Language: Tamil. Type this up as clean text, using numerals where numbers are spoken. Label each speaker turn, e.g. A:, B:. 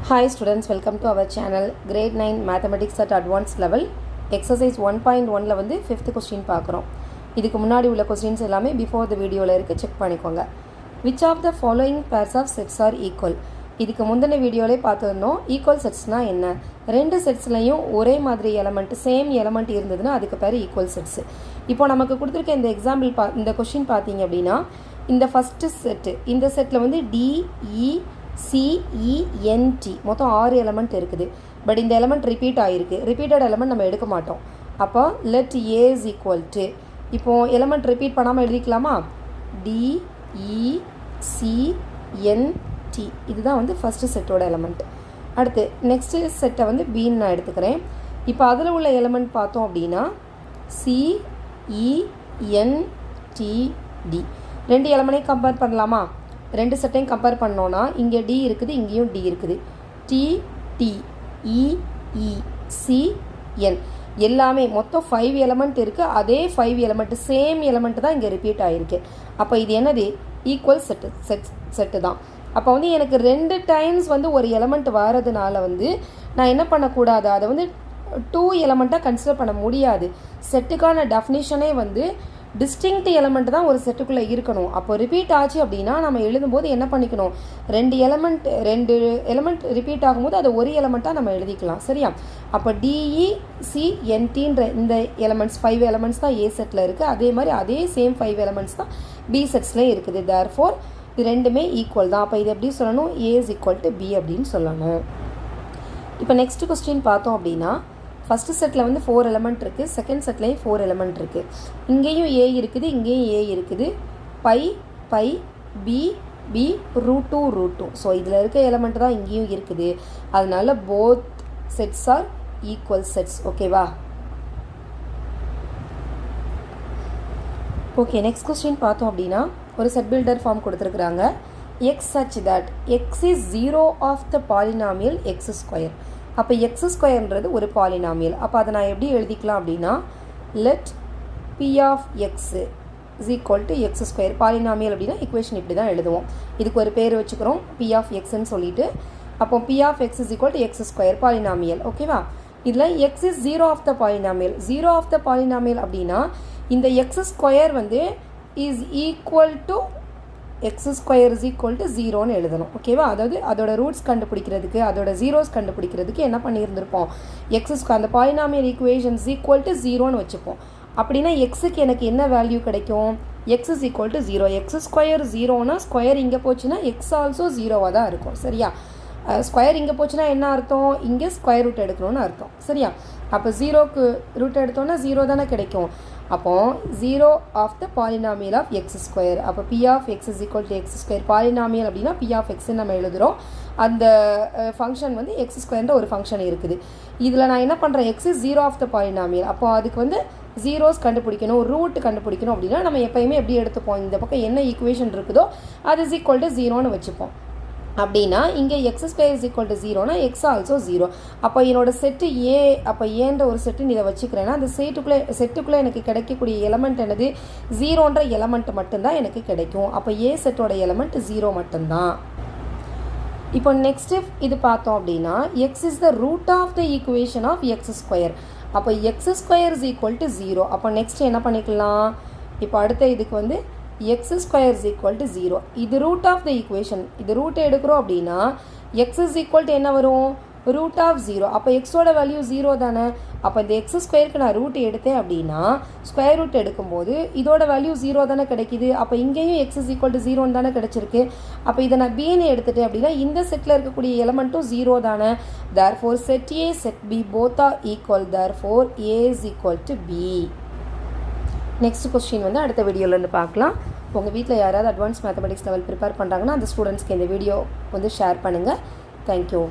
A: Hi students, welcome to our channel. Grade 9 Mathematics at Advanced Level. Exercise 1.1ல வந்து 5th question பார்க்குறோம். இதுக்கு முன்னாடி உள்ள questions எல்லாமே before the videoல இருக்கு, செக் பண்ணிக்கோங்க. Which of the following pairs of sets are equal? இதுக்கு முந்தின வீடியோலே பார்த்துருந்தோம். ஈக்குவல் செட்ஸ்னா என்ன? ரெண்டு செட்ஸ்லையும் ஒரே மாதிரி எலமெண்ட் சேம் எலமெண்ட் இருந்ததுன்னா அதுக்கு பேர் ஈக்குவல் செட்ஸ். இப்போ நமக்கு கொடுத்துருக்க இந்த எக்ஸாம்பிள் இந்த கொஸ்டின் பார்த்தீங்க அப்படின்னா இந்த ஃபஸ்ட்டு செட்டு, இந்த செட்டில் வந்து DECENT மொத்தம் 6 எலமெண்ட் இருக்குது. பட் இந்த எலமெண்ட் ரிப்பீட் ஆகிருக்கு. ரிப்பீட்டட் எலமெண்ட் நம்ம எடுக்க மாட்டோம். அப்போ let A is equal to, இப்போது எலமெண்ட் ரிப்பீட் பண்ணாமல் எழுதிக்கலாமா? DECNT, இதுதான் வந்து ஃபஸ்ட்டு செட்டோட எலமெண்ட். அடுத்து நெக்ஸ்ட்டு செட்டை வந்து பின்னு நான் எடுத்துக்கிறேன். இப்போ அதில் உள்ள எலமெண்ட் பார்த்தோம் அப்படின்னா CENTD. ரெண்டு எலமெண்ட்டையும் கம்பேர் பண்ணலாமா? ரெண்டு செட்டையும் கம்பேர் பண்ணோன்னா இங்கே D இருக்குது, இங்கேயும் D இருக்குது. TTEECN எல்லாமே மொத்தம் 5 எலமெண்ட் இருக்குது. அதே 5 எலமெண்ட் சேம் எலமெண்ட் தான் இங்கே ரிப்பீட் ஆகிருக்கு. அப்போ இது என்னது? ஈக்குவல் செட்டு தான். அப்போ வந்து எனக்கு 2 டைம்ஸ் வந்து ஒரு எலமெண்ட் வரதுனால வந்து நான் என்ன பண்ணக்கூடாது, அதை வந்து 2 எலமெண்ட்டாக கன்சிடர் பண்ண முடியாது. செட்டுக்கான டெஃபினிஷனே வந்து டிஸ்டிங்க்ட் எலமெண்ட் தான் ஒரு செட்டுக்குள்ளே இருக்கணும். அப்போ ரிப்பீட் ஆச்சு அப்படின்னா நம்ம எழுதும்போது என்ன பண்ணிக்கணும், 2 எலமெண்ட் ரிப்பீட் ஆகும்போது அது ஒரு எலமெண்ட்டாக நம்ம எழுதிக்கலாம். சரியா? அப்போ DECNTன்ற இந்த எலமெண்ட்ஸ் 5 எலமெண்ட்ஸ் தான் ஏ செட்டில் இருக்குது. அதே மாதிரி அதே சேம் 5 எலமெண்ட்ஸ் தான் பி செட்ஸ்லேயும் இருக்குது. தேர்ஃபோர் இது ரெண்டுமே ஈக்குவல் தான். அப்போ இது எப்படி சொல்லணும்? A is equal to B அப்படின்னு சொல்லணும். இப்போ நெக்ஸ்ட் கொஸ்டின் பார்த்தோம் அப்படின்னா ஃபஸ்ட்டு செட்டில் வந்து 4 எலமெண்ட் இருக்குது. செகண்ட் செட்லேயும் 4 எலமெண்ட் இருக்குது. இங்கேயும் A இருக்குது, இங்கேயும் A இருக்குது. பை B √2 ஸோ இதில் இருக்க எலமெண்ட் தான் இங்கேயும் இருக்குது. அதனால both sets are equal sets. ஓகேவா? ஓகே, நெக்ஸ்ட் கொஸ்டின் பார்த்தோம் அப்படின்னா ஒரு செட் பில்டர் ஃபார்ம் கொடுத்துருக்குறாங்க. X such that x is 0 of the polynomial x square. அப்போ எக்ஸ் ஸ்கொயர்ன்றது ஒரு பாலினாமியல். அப்போ அதை நான் எப்படி எழுதிக்கலாம் அப்படின்னா let P of x is equal to x square. Polynomial அப்படின்னா இக்குவேஷன் இப்படி தான் எழுதுவோம். இதுக்கு ஒரு பேர் வச்சுக்கிறோம், P of xன்னு சொல்லிட்டு. அப்போ P of x is equal to x square polynomial. ஓகேவா? இதில் x is 0 of the polynomial. 0 of the polynomial அப்படின்னா இந்த x ஸ்கொயர் வந்து is equal to x square is equal to 0ன்னு எழுதணும். ஓகேவா? அதாவது அதோட ரூட்ஸ் கண்டுபிடிக்கிறதுக்கு, அதோட ஜீரோஸ் கண்டுபிடிக்கிறதுக்கு என்ன பண்ணியிருந்திருப்போம், x ஸ்கொயர் அந்த பாலினாமியல் ஈக்குவேஷன்ஸ் ஈக்குவல் டு 0ன்னு வச்சுப்போம். அப்படின்னா எக்ஸுக்கு எனக்கு என்ன வேல்யூ கிடைக்கும்? x is equal to 0. x square 0னா ஸ்கொயர் இங்கே போச்சுன்னா x ஆல்சோ 0வாக தான் இருக்கும். சரியா? ஸ்கொயர் இங்கே போச்சுன்னா என்ன அர்த்தம்? இங்கே ஸ்கொயர் ரூட் எடுக்கணும்னு அர்த்தம். சரியா? அப்போ 0க்கு ரூட் எடுத்தோன்னா 0 தானே கிடைக்கும். அப்போது 0 of the polynomial of x square. அப்போ P of x is equal to x square. Polynomial அப்படின்னா P of xன்னு நம்ம எழுதுகிறோம். அந்த ஃபங்க்ஷன் வந்து எக்ஸ் ஸ்கொயர்ன்ற ஒரு ஃபங்க்ஷன் இருக்குது. இதில் நான் என்ன பண்ணுறேன், x is 0 of the polynomial. அப்போ அதுக்கு வந்து ஜீரோஸ் கண்டுபிடிக்கணும், ரூட் கண்டுபிடிக்கணும். அப்படின்னா நம்ம எப்போயுமே எப்படி எடுத்துப்போம், இந்த பக்கம் என்ன ஈக்குவேஷன் இருக்குதோ அது இஸ் ஈக்குவல் டு 0ன்னு வச்சுப்போம். அப்படின்னா இங்கே x square is equal to 0னா எக்ஸ் ஆல்சோ 0. அப்போ என்னோட செட்டு ஏ, அப்போ ஏன்ற ஒரு செட்டுன்னு இதை வச்சுக்கிறேன்னா அந்த செட்டுக்குள்ளே எனக்கு கிடைக்கக்கூடிய எலமெண்ட் என்னது, 0ன்ற எலமெண்ட் மட்டும்தான் எனக்கு கிடைக்கும். அப்போ ஏ செட்டோட எலமெண்ட் 0 மட்டும்தான். இப்போ நெக்ஸ்ட்டு இது பார்த்தோம் அப்படின்னா x is the root of the equation of x square. அப்போ x square is equal to 0. அப்போ நெக்ஸ்ட் என்ன பண்ணிக்கலாம், இப்போ அடுத்த இதுக்கு வந்து x square is equal to 0. இது ரூட் ஆஃப் த ஈக்குவேஷன். இது ரூட் எடுக்கிறோம் அப்படின்னா x இஸ் ஈக்குவல் டு என்ன வரும், ரூட் ஆஃப் 0. அப்போ எக்ஸோட வேல்யூ 0 தானே. அப்போ இந்த எக்ஸ் ஸ்கொயருக்கு நான் ரூட் எடுத்தேன் அப்படின்னா ஸ்கொயர் ரூட் எடுக்கும்போது இதோட வேல்யூ 0 தானே கிடைக்கிது. அப்போ இங்கேயும் x இஸ் ஈக்குவல் டு 0ன்னு தானே கிடச்சிருக்கு. அப்போ இதை நான் பின்னு எடுத்துட்டேன் அப்படின்னா இந்த செட்டில் இருக்கக்கூடிய எலமெண்ட்டும் 0 தானே. Therefore set A set B both are equal. Therefore A is equal to B. Next question வந்து அடுத்த வீடியோலேருந்து பார்க்கலாம். உங்கள் வீட்டில் யாராவது அட்வான்ஸ் மேத்தமெட்டிக்ஸ் லெவல் ப்ரிப்பேர் பண்ணுறாங்கன்னா அந்த ஸ்டூடெண்ட்ஸ்க்கு இந்த வீடியோ வந்து ஷேர் பண்ணுங்கள். தேங்க்யூ.